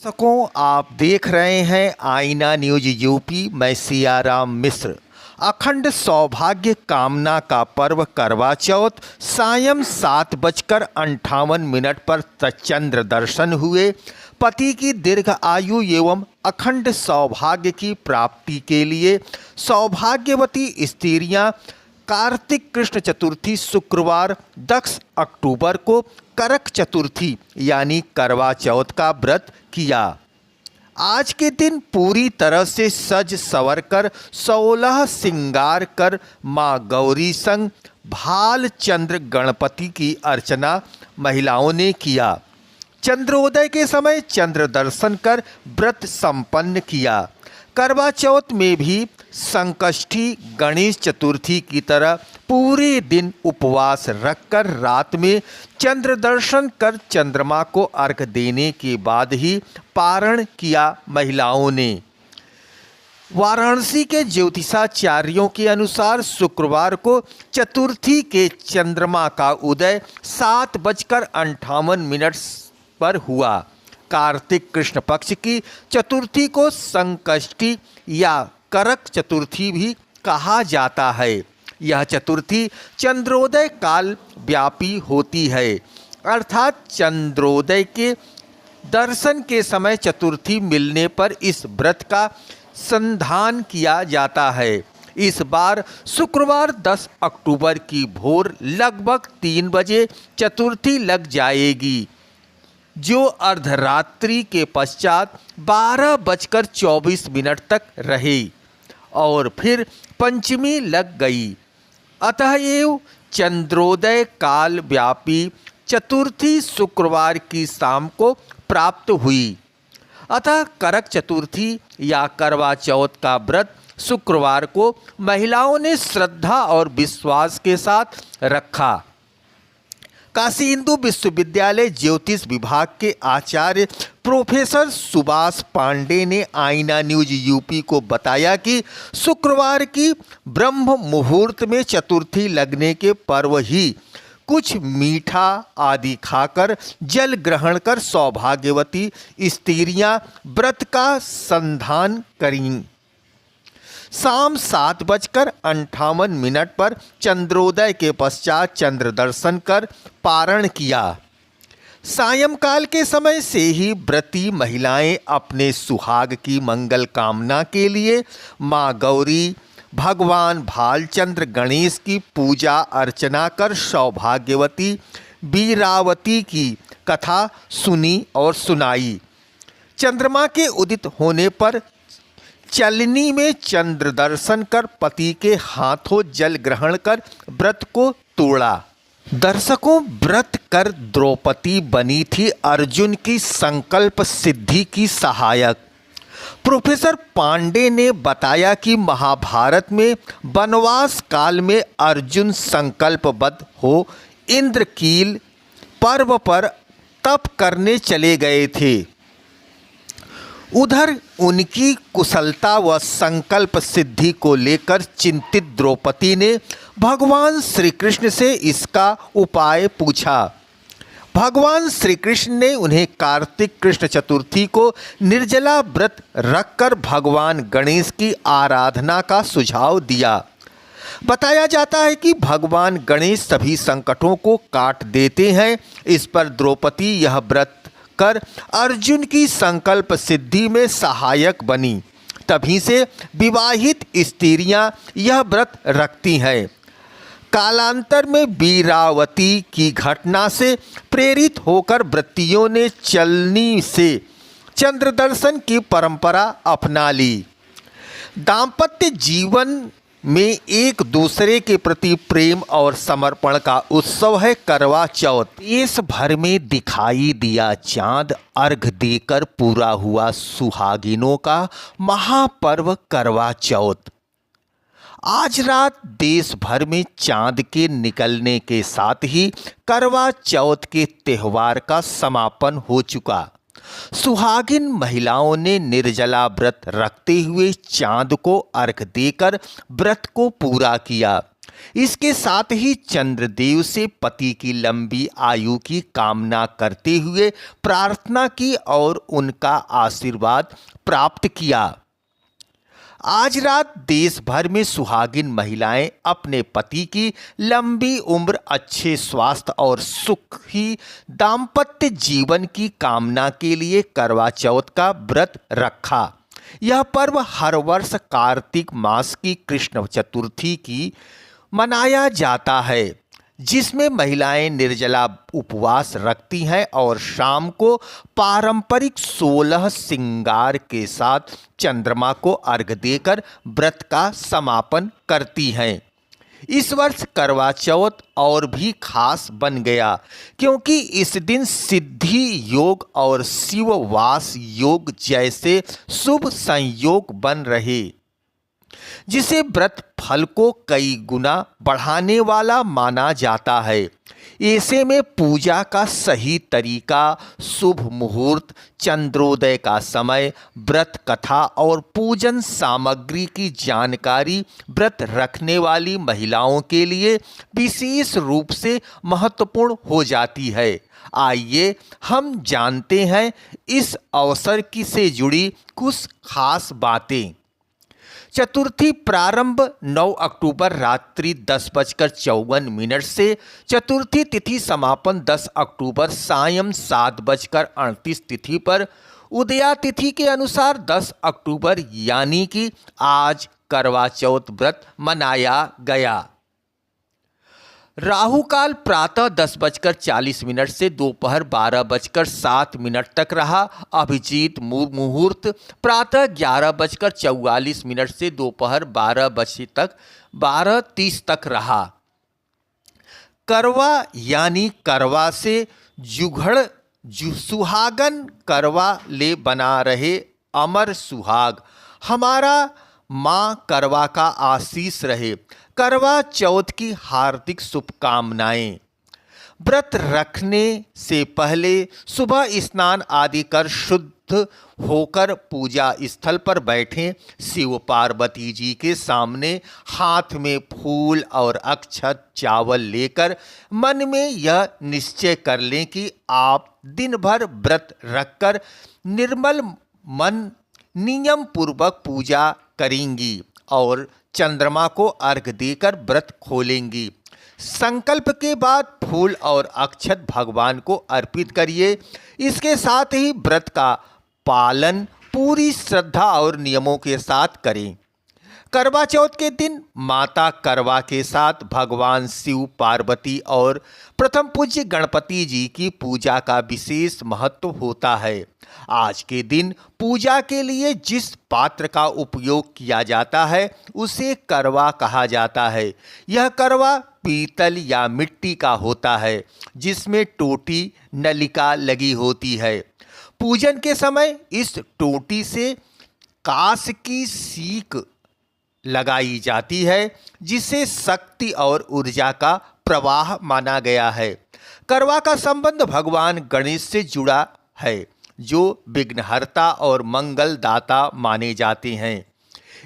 दर्शकों, आप देख रहे हैं आईना न्यूज यूपी। मैं सियाराम मिश्र। अखंड सौभाग्य कामना का पर्व करवा चौथ सायं 7:58 पर चंद्र दर्शन हुए। पति की दीर्घ आयु एवं अखंड सौभाग्य की प्राप्ति के लिए सौभाग्यवती स्त्रियां कार्तिक कृष्ण चतुर्थी शुक्रवार 10 अक्टूबर को करक चतुर्थी यानी करवा चौथ का व्रत किया। आज के दिन पूरी तरह से सज संवर कर 16 श्रृंगार कर माँ गौरी संग भालचंद्र गणपति की अर्चना महिलाओं ने किया। चंद्रोदय के समय चंद्र दर्शन कर व्रत संपन्न किया। करवा चौथ में भी संकष्टी गणेश चतुर्थी की तरह पूरे दिन उपवास रखकर रात में चंद्र दर्शन कर चंद्रमा को अर्घ देने के बाद ही पारण किया महिलाओं ने। वाराणसी के ज्योतिषाचार्यों के अनुसार शुक्रवार को चतुर्थी के चंद्रमा का उदय 7:58 पर हुआ। कार्तिक कृष्ण पक्ष की चतुर्थी को संकष्टी या करक चतुर्थी भी कहा जाता है। यह चतुर्थी चंद्रोदय काल व्यापी होती है, अर्थात चंद्रोदय के दर्शन के समय चतुर्थी मिलने पर इस व्रत का संधान किया जाता है। इस बार शुक्रवार 10 अक्टूबर की भोर लगभग 3 बजे चतुर्थी लग जाएगी, जो अर्धरात्रि के पश्चात 12:24 तक रही और फिर पंचमी लग गई। अतएव चंद्रोदय काल व्यापी चतुर्थी शुक्रवार की शाम को प्राप्त हुई। अतः करक चतुर्थी या करवा चौथ का व्रत शुक्रवार को महिलाओं ने श्रद्धा और विश्वास के साथ रखा। काशी हिंदू विश्वविद्यालय ज्योतिष विभाग के आचार्य प्रोफेसर सुभाष पांडे ने आईना न्यूज यूपी को बताया कि शुक्रवार की ब्रह्म मुहूर्त में चतुर्थी लगने के पर्व ही कुछ मीठा आदि खाकर जल ग्रहण कर सौभाग्यवती स्त्रियां व्रत का संधान करीं। शाम 7:58 पर चंद्रोदय के पश्चात चंद्र दर्शन कर पारण किया। सायंकाल के समय से ही व्रती महिलाएं अपने सुहाग की मंगल कामना के लिए माँ गौरी, भगवान भालचंद्र गणेश की पूजा अर्चना कर सौभाग्यवती वीरावती की कथा सुनी और सुनाई। चंद्रमा के उदित होने पर चलनी में चंद्र दर्शन कर पति के हाथों जल ग्रहण कर व्रत को तोड़ा। दर्शकों, व्रत कर द्रौपदी बनी थी अर्जुन की संकल्प सिद्धि की सहायक। प्रोफेसर पांडे ने बताया कि महाभारत में वनवास काल में अर्जुन संकल्पबद्ध हो इंद्रकील पर्व पर तप करने चले गए थे। उधर उनकी कुशलता व संकल्प सिद्धि को लेकर चिंतित द्रौपदी ने भगवान श्री कृष्ण से इसका उपाय पूछा। भगवान श्री कृष्ण ने उन्हें कार्तिक कृष्ण चतुर्थी को निर्जला व्रत रखकर भगवान गणेश की आराधना का सुझाव दिया। बताया जाता है कि भगवान गणेश सभी संकटों को काट देते हैं। इस पर द्रौपदी यह व्रत कर अर्जुन की संकल्प सिद्धि में सहायक बनी। तभी से विवाहित स्त्रियां यह व्रत रखती हैं। कालांतर में वीरावती की घटना से प्रेरित होकर व्रतियों ने चलनी से चंद्र दर्शन की परंपरा अपना ली। दाम्पत्य जीवन में एक दूसरे के प्रति प्रेम और समर्पण का उत्सव है करवा चौथ। देश भर में दिखाई दिया चांद, अर्घ देकर पूरा हुआ सुहागिनों का महापर्व करवा चौथ। आज रात देश भर में चांद के निकलने के साथ ही करवा चौथ के त्यौहार का समापन हो चुका। सुहागिन महिलाओं ने निर्जला व्रत रखते हुए चांद को अर्घ देकर व्रत को पूरा किया। इसके साथ ही चंद्रदेव से पति की लंबी आयु की कामना करते हुए प्रार्थना की और उनका आशीर्वाद प्राप्त किया। आज रात देश भर में सुहागिन महिलाएं अपने पति की लंबी उम्र, अच्छे स्वास्थ्य और सुखी दाम्पत्य जीवन की कामना के लिए करवा चौथ का व्रत रखा। यह पर्व हर वर्ष कार्तिक मास की कृष्ण चतुर्थी की मनाया जाता है, जिसमें महिलाएं निर्जला उपवास रखती हैं और शाम को पारंपरिक 16 श्रृंगार के साथ चंद्रमा को अर्घ्य देकर व्रत का समापन करती हैं। इस वर्ष करवा चौथ और भी खास बन गया, क्योंकि इस दिन सिद्धि योग और शिववास योग जैसे शुभ संयोग बन रहे, जिसे व्रत फल को कई गुना बढ़ाने वाला माना जाता है। ऐसे में पूजा का सही तरीका, शुभ मुहूर्त, चंद्रोदय का समय, व्रत कथा और पूजन सामग्री की जानकारी व्रत रखने वाली महिलाओं के लिए विशेष रूप से महत्वपूर्ण हो जाती है। आइए हम जानते हैं इस अवसर की से जुड़ी कुछ खास बातें। चतुर्थी प्रारंभ 9 अक्टूबर रात्रि 10:54 से, चतुर्थी तिथि समापन 10 अक्टूबर सायं 7:38 तिथि पर, उदया तिथि के अनुसार 10 अक्टूबर यानी कि आज करवा चौथ व्रत मनाया गया। राहु काल प्रातः 10:40 से दोपहर 12:07 तक रहा। अभिजीत मुहूर्त प्रातः 11:44 से दोपहर 12:30 तक रहा। करवा यानी करवा से जुघड़ सुहागन करवा ले बना रहे अमर सुहाग, हमारा माँ करवा का आशीष रहे। करवा चौथ की हार्दिक शुभकामनाएं। व्रत रखने से पहले सुबह स्नान आदि कर शुद्ध होकर पूजा स्थल पर बैठें। शिव पार्वती जी के सामने हाथ में फूल और अक्षत चावल लेकर मन में यह निश्चय कर लें कि आप दिन भर व्रत रखकर निर्मल मन नियम पूर्वक पूजा करेंगी और चंद्रमा को अर्घ्य देकर व्रत खोलेंगी। संकल्प के बाद फूल और अक्षत भगवान को अर्पित करिए। इसके साथ ही व्रत का पालन पूरी श्रद्धा और नियमों के साथ करें। करवा चौथ के दिन माता करवा के साथ भगवान शिव, पार्वती और प्रथम पूज्य गणपति जी की पूजा का विशेष महत्व होता है। आज के दिन पूजा के लिए जिस पात्र का उपयोग किया जाता है उसे करवा कहा जाता है। यह करवा पीतल या मिट्टी का होता है, जिसमें टोटी नलिका लगी होती है। पूजन के समय इस टोटी से कांस की सीक लगाई जाती है, जिसे शक्ति और ऊर्जा का प्रवाह माना गया है। करवा का संबंध भगवान गणेश से जुड़ा है, जो विघ्नहर्ता और मंगलदाता माने जाते हैं।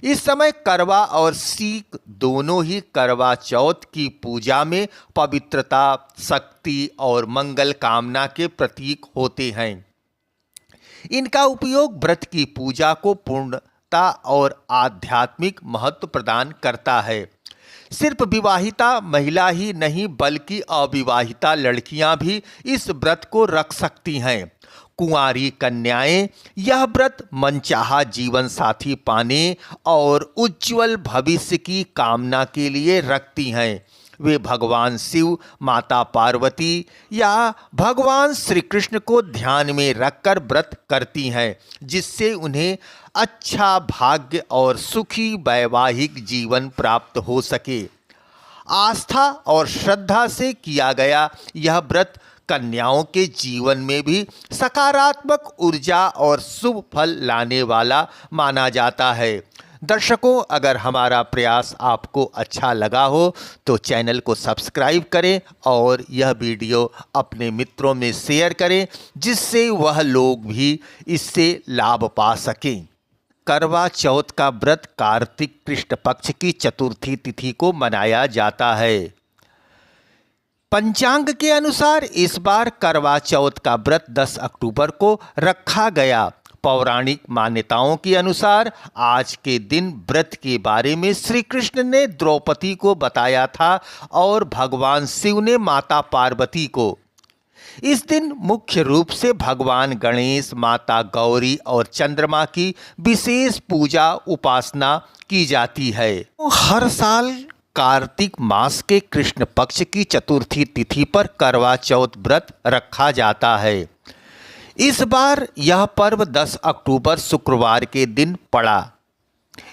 इस समय करवा और सीक दोनों ही करवा चौथ की पूजा में पवित्रता, शक्ति और मंगल कामना के प्रतीक होते हैं। इनका उपयोग व्रत की पूजा को पूर्ण और आध्यात्मिक महत्व प्रदान करता है। सिर्फ विवाहिता महिला ही नहीं बल्कि अविवाहिता लड़कियां भी इस व्रत को रख सकती हैं। कुंवारी कन्याएं यह व्रत मनचाहा जीवन साथी पाने और उज्जवल भविष्य की कामना के लिए रखती हैं। वे भगवान शिव, माता पार्वती या भगवान श्री कृष्ण को ध्यान में रखकर व्रत करती हैं, जिससे उन्हें अच्छा भाग्य और सुखी वैवाहिक जीवन प्राप्त हो सके। आस्था और श्रद्धा से किया गया यह व्रत कन्याओं के जीवन में भी सकारात्मक ऊर्जा और शुभ फल लाने वाला माना जाता है। दर्शकों, अगर हमारा प्रयास आपको अच्छा लगा हो तो चैनल को सब्सक्राइब करें और यह वीडियो अपने मित्रों में शेयर करें, जिससे वह लोग भी इससे लाभ पा सकें। करवा चौथ का व्रत कार्तिक कृष्ण पक्ष की चतुर्थी तिथि को मनाया जाता है। पंचांग के अनुसार इस बार करवा चौथ का व्रत 10 अक्टूबर को रखा गया। पौराणिक मान्यताओं के अनुसार आज के दिन व्रत के बारे में श्री कृष्ण ने द्रौपदी को बताया था और भगवान शिव ने माता पार्वती को। इस दिन मुख्य रूप से भगवान गणेश, माता गौरी और चंद्रमा की विशेष पूजा उपासना की जाती है। हर साल कार्तिक मास के कृष्ण पक्ष की चतुर्थी तिथि पर करवा चौथ व्रत रखा जाता है। इस बार यह पर्व 10 अक्टूबर शुक्रवार के दिन पड़ा।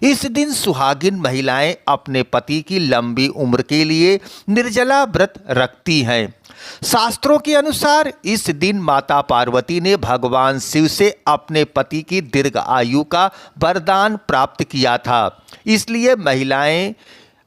इस दिन सुहागिन महिलाएं अपने पति की लंबी उम्र के लिए निर्जला व्रत रखती हैं। शास्त्रों के अनुसार इस दिन माता पार्वती ने भगवान शिव से अपने पति की दीर्घ आयु का वरदान प्राप्त किया था। इसलिए महिलाएं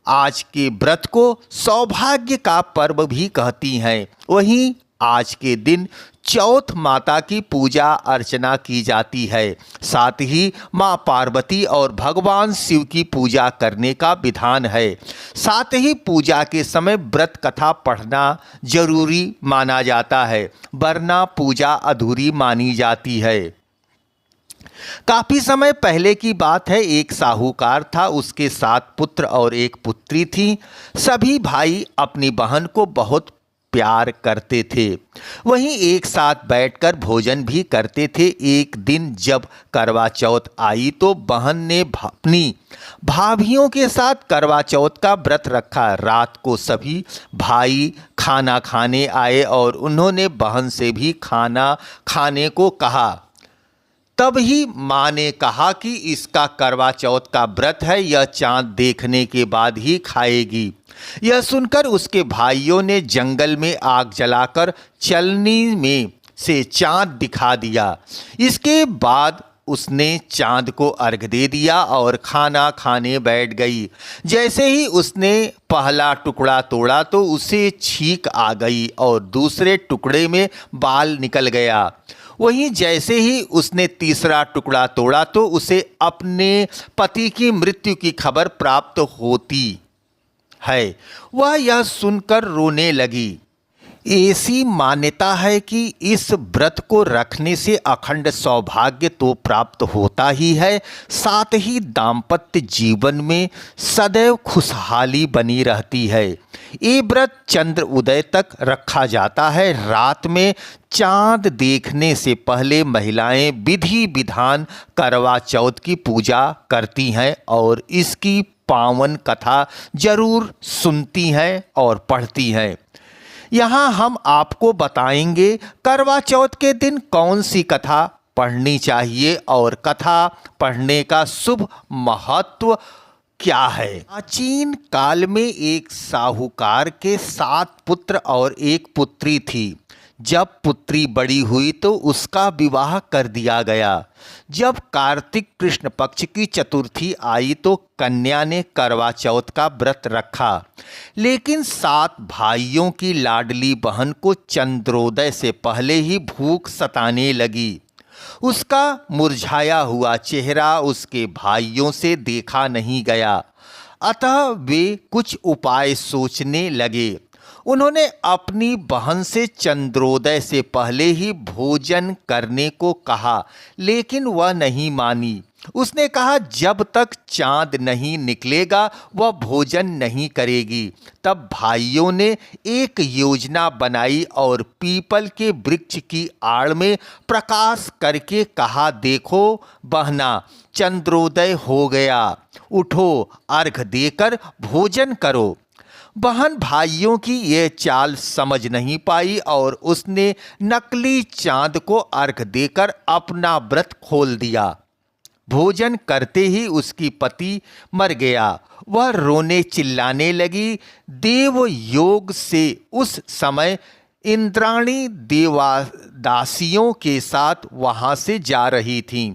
आज के व्रत को सौभाग्य का पर्व भी कहती हैं। वहीं आज के दिन चौथ माता की पूजा अर्चना की जाती है। साथ ही मां पार्वती और भगवान शिव की पूजा करने का विधान है। साथ ही पूजा के समय व्रत कथा पढ़ना जरूरी माना जाता है, वरना पूजा अधूरी मानी जाती है। काफी समय पहले की बात है, एक साहूकार था, उसके 7 पुत्र और 1 पुत्री थी। सभी भाई अपनी बहन को बहुत प्यार करते थे, वहीं एक साथ बैठकर भोजन भी करते थे। एक दिन जब करवा चौथ आई तो बहन ने अपनी भाभियों के साथ करवा चौथ का व्रत रखा। रात को सभी भाई खाना खाने आए और उन्होंने बहन से भी खाना खाने को कहा। तब ही माँ ने कहा कि इसका करवा चौथ का व्रत है, यह चांद देखने के बाद ही खाएगी। यह सुनकर उसके भाइयों ने जंगल में आग जलाकर चलनी में से चांद दिखा दिया। इसके बाद उसने चांद को अर्घ दे दिया और खाना खाने बैठ गई। जैसे ही उसने पहला टुकड़ा तोड़ा तो उसे छींक आ गई और दूसरे टुकड़े में बाल निकल गया। वहीं जैसे ही उसने तीसरा टुकड़ा तोड़ा तो उसे अपने पति की मृत्यु की खबर प्राप्त होती है। वह यह सुनकर रोने लगी। ऐसी मान्यता है कि इस व्रत को रखने से अखंड सौभाग्य तो प्राप्त होता ही है, साथ ही दाम्पत्य जीवन में सदैव खुशहाली बनी रहती है। ये व्रत चंद्र उदय तक रखा जाता है। रात में चांद देखने से पहले महिलाएं विधि विधान करवा चौथ की पूजा करती हैं और इसकी पावन कथा जरूर सुनती हैं और पढ़ती हैं। यहाँ हम आपको बताएंगे करवा चौथ के दिन कौन सी कथा पढ़नी चाहिए और कथा पढ़ने का शुभ महत्व क्या है। प्राचीन काल में एक साहूकार के 7 पुत्र और 1 पुत्री थी। जब पुत्री बड़ी हुई तो उसका विवाह कर दिया गया। जब कार्तिक कृष्ण पक्ष की चतुर्थी आई तो कन्या ने करवा चौथ का व्रत रखा, लेकिन 7 भाइयों की लाडली बहन को चंद्रोदय से पहले ही भूख सताने लगी। उसका मुरझाया हुआ चेहरा उसके भाइयों से देखा नहीं गया, अतः वे कुछ उपाय सोचने लगे। उन्होंने अपनी बहन से चंद्रोदय से पहले ही भोजन करने को कहा, लेकिन वह नहीं मानी। उसने कहा जब तक चांद नहीं निकलेगा वह भोजन नहीं करेगी। तब भाइयों ने एक योजना बनाई और पीपल के वृक्ष की आड़ में प्रकाश करके कहा, देखो बहना, चंद्रोदय हो गया, उठो, अर्घ देकर भोजन करो। बहन भाइयों की ये चाल समझ नहीं पाई और उसने नकली चांद को अर्घ देकर अपना व्रत खोल दिया। भोजन करते ही उसकी पति मर गया। वह रोने चिल्लाने लगी। देव योग से उस समय इंद्राणी देवदासियों के साथ वहां से जा रही थीं।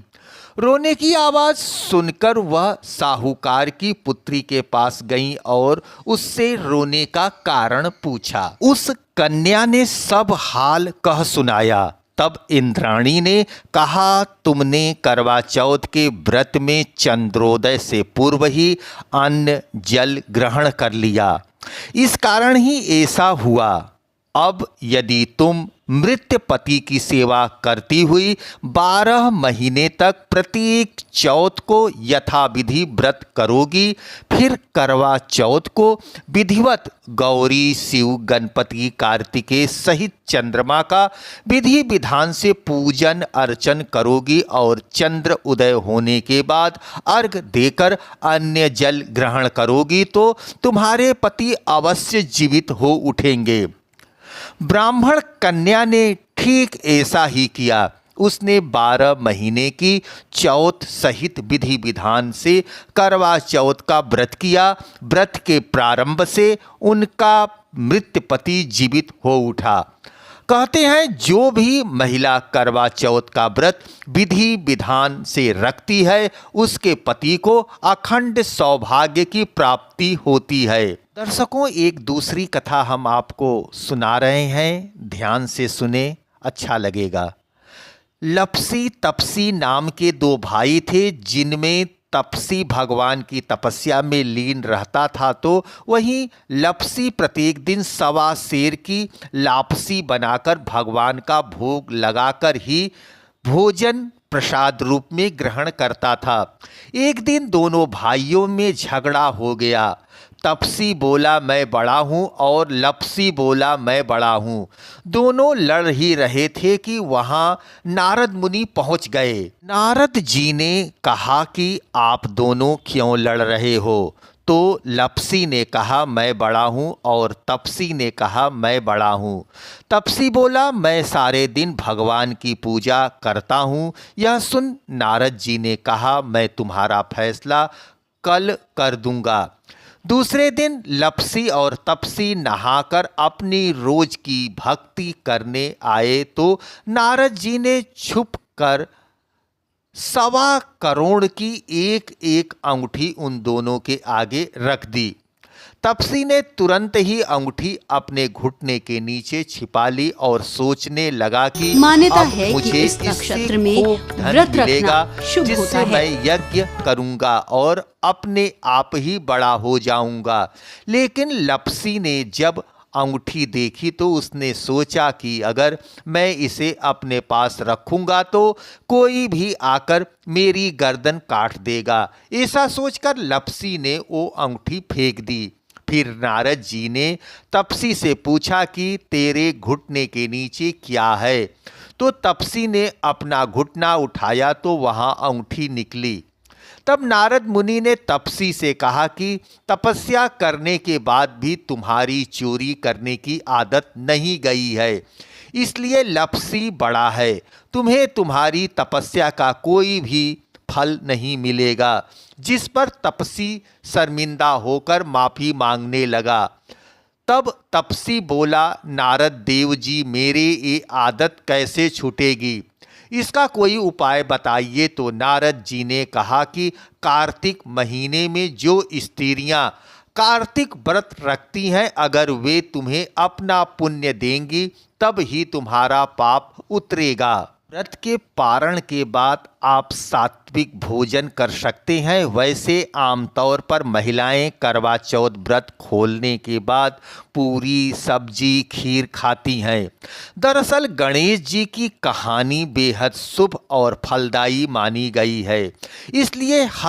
रोने की आवाज़ सुनकर वह साहूकार की पुत्री के पास गईं और उससे रोने का कारण पूछा। उस कन्या ने सब हाल कह सुनाया। तब इंद्राणी ने कहा, तुमने करवा चौथ के व्रत में चंद्रोदय से पूर्व ही अन्न जल ग्रहण कर लिया, इस कारण ही ऐसा हुआ। अब यदि तुम मृत पति की सेवा करती हुई 12 महीने तक प्रत्येक चौथ को यथाविधि व्रत करोगी, फिर करवा चौथ को विधिवत गौरी, शिव, गणपति, कार्तिकेय सहित चंद्रमा का विधि विधान से पूजन अर्चन करोगी और चंद्र उदय होने के बाद अर्घ देकर अन्य जल ग्रहण करोगी तो तुम्हारे पति अवश्य जीवित हो उठेंगे। ब्राह्मण कन्या ने ठीक ऐसा ही किया। उसने 12 महीने की चौथ सहित विधि विधान से करवा चौथ का व्रत किया। व्रत के प्रारंभ से उनका मृत पति जीवित हो उठा। कहते हैं, जो भी महिला करवा चौथ का व्रत विधि विधान से रखती है, उसके पति को अखंड सौभाग्य की प्राप्ति होती है। दर्शकों, एक दूसरी कथा हम आपको सुना रहे हैं, ध्यान से सुने, अच्छा लगेगा। लपसी तपसी नाम के 2 भाई थे, जिनमें तपसी भगवान की तपस्या में लीन रहता था, तो वहीं लपसी प्रत्येक दिन 1.25 सेर की लापसी बनाकर भगवान का भोग लगाकर ही भोजन प्रसाद रूप में ग्रहण करता था। एक दिन दोनों भाइयों में झगड़ा हो गया। तपसी बोला मैं बड़ा हूँ और लपसी बोला मैं बड़ा हूँ। दोनों लड़ ही रहे थे कि वहाँ नारद मुनि पहुँच गए। नारद जी ने कहा कि आप दोनों क्यों लड़ रहे हो? तो लपसी ने कहा मैं बड़ा हूँ और तपसी ने कहा मैं बड़ा हूँ। तपसी बोला मैं सारे दिन भगवान की पूजा करता हूँ। यह सुन नारद जी ने कहा मैं तुम्हारा फैसला कल कर दूंगा। दूसरे दिन लपसी और तपसी नहाकर अपनी रोज की भक्ति करने आए तो नारद जी ने छुप कर 1.25 करोड़ की एक अंगूठी उन दोनों के आगे रख दी। तपसी ने तुरंत ही अंगूठी अपने घुटने के नीचे छिपा ली और सोचने लगा कि मान्यता अब है मुझे कि इस नक्षत्र में खूब धन व्रत मिलेगा, रखना शुभ होता जिससे है। मैं यज्ञ करूंगा और अपने आप ही बड़ा हो जाऊंगा। लेकिन लपसी ने जब अंगूठी देखी तो उसने सोचा कि अगर मैं इसे अपने पास रखूंगा तो कोई भी आकर मेरी गर्दन काट देगा। ऐसा सोचकर लपसी ने वो अंगूठी फेंक दी। फिर नारद जी ने तपसी से पूछा कि तेरे घुटने के नीचे क्या है? तो तपसी ने अपना घुटना उठाया तो वहाँ अंगूठी निकली। तब नारद मुनि ने तपसी से कहा कि तपस्या करने के बाद भी तुम्हारी चोरी करने की आदत नहीं गई है, इसलिए लपसी बड़ा है। तुम्हें तुम्हारी तपस्या का कोई भी फल नहीं मिलेगा। जिस पर तपसी शर्मिंदा होकर माफी मांगने लगा। तब तपसी बोला नारद देव जी, मेरे ये आदत कैसे छूटेगी? इसका कोई उपाय बताइए। तो नारद जी ने कहा कि कार्तिक महीने में जो स्त्रियां कार्तिक व्रत रखती हैं, अगर वे तुम्हें अपना पुण्य देंगी तब ही तुम्हारा पाप उतरेगा। व्रत के पारण के बाद आप सात्विक भोजन कर सकते हैं। वैसे आमतौर पर महिलाएं करवा चौथ व्रत खोलने के बाद पूरी, सब्जी, खीर खाती हैं। दरअसल गणेश जी की कहानी बेहद शुभ और फलदायी मानी गई है, इसलिए हर